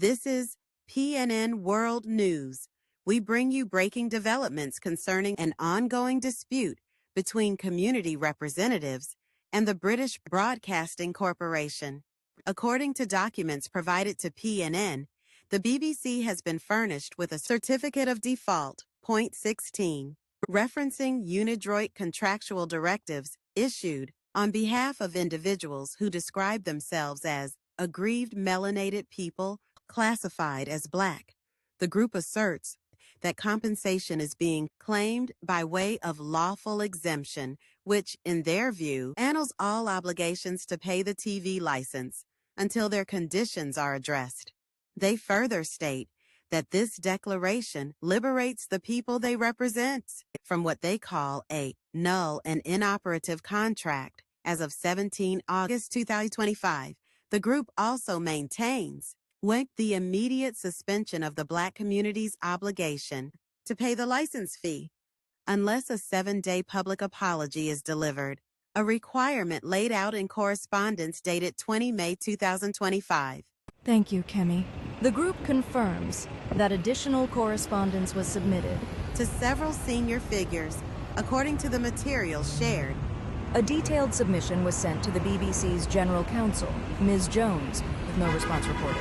This is PNN World News. We bring you breaking developments concerning an ongoing dispute between community representatives and the British Broadcasting Corporation. According to documents provided to PNN, the BBC has been furnished with a Certificate of Default, Point 16, referencing Unidroit contractual directives issued on behalf of individuals who describe themselves as aggrieved melanated people classified as Black. The group asserts that compensation is being claimed by way of lawful exemption, which, in their view, annuls all obligations to pay the TV license until their conditions are addressed. They further state that this declaration liberates the people they represent from what they call a null and inoperative contract. As of 17 August 2025, the group also maintains the immediate suspension of the Black community's obligation to pay the license fee unless a 7-day public apology is delivered, a requirement laid out in correspondence dated 20 May 2025. Thank you, Kemi. The group confirms that additional correspondence was submitted to several senior figures, according to the materials shared. A detailed submission was sent to the BBC's General Counsel, Ms. Jones, with no response reported.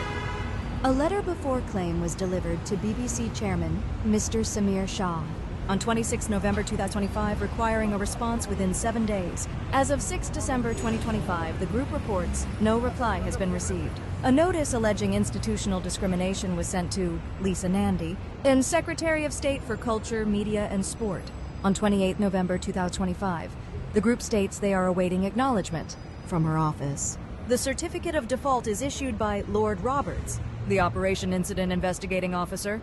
A letter before claim was delivered to BBC Chairman, Mr. Samir Shah, on 26 November 2025, requiring a response within 7 days. As of 6 December 2025, the group reports no reply has been received. A notice alleging institutional discrimination was sent to Lisa Nandy, and Secretary of State for Culture, Media and Sport. On 28 November 2025, the group states they are awaiting acknowledgement from her office. The Certificate of Default is issued by Lord Roberts, the Operation Incident Investigating Officer.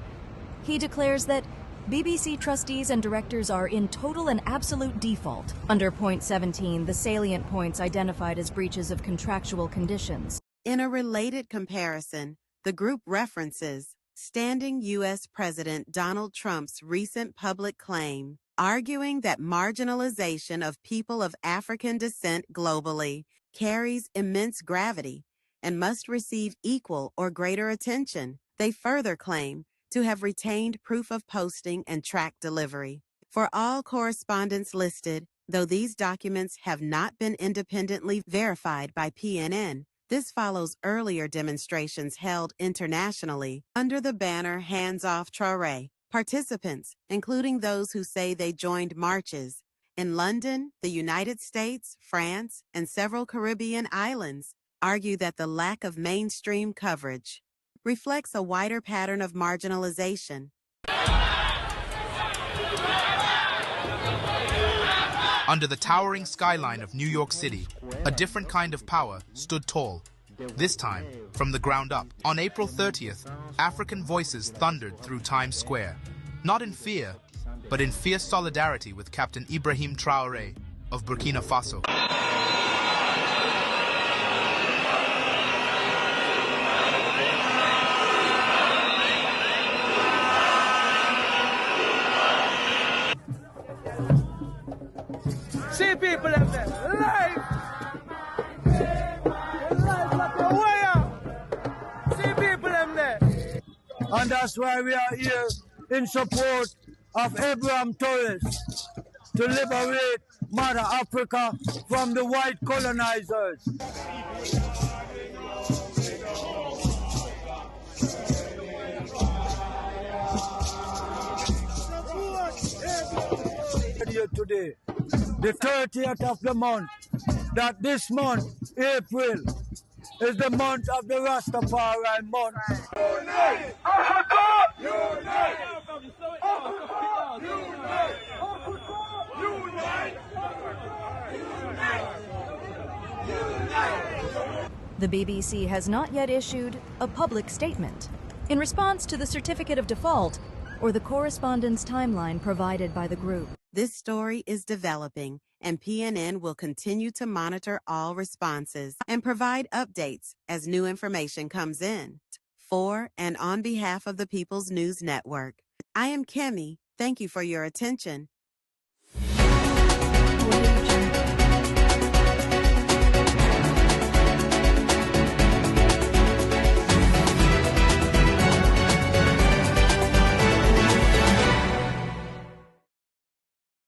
He declares that BBC trustees and directors are in total and absolute default. Under Point 17, the salient points identified as breaches of contractual conditions. In a related comparison, the group references standing U.S. President Donald Trump's recent public claim, arguing that marginalization of people of African descent globally carries immense gravity and must receive equal or greater attention. They further claim to have retained proof of posting and track delivery. For all correspondence listed, though these documents have not been independently verified by PNN, this follows earlier demonstrations held internationally under the banner Hands Off Traoré. Participants, including those who say they joined marches in London, the United States, France, and several Caribbean islands, argue that the lack of mainstream coverage reflects a wider pattern of marginalization. Under the towering skyline of New York City, a different kind of power stood tall, this time from the ground up. On April 30th, African voices thundered through Times Square, not in fear, but in fierce solidarity with Captain Ibrahim Traoré of Burkina Faso. See people in there, live like a warrior. See people in there. And that's why we are here in support of Abraham Torres to liberate Mother Africa from the white colonizers. Here today, the 30th of the month, that this month, April, is the month of the Rastafari month. Unite! Africa! Unite! Africa! Unite! Unite! Unite! The BBC has not yet issued a public statement in response to the Certificate of Default or the correspondence timeline provided by the group. This story is developing, and PNN will continue to monitor all responses and provide updates as new information comes in. For and on behalf of the People's News Network, I am Kemi. Thank you for your attention.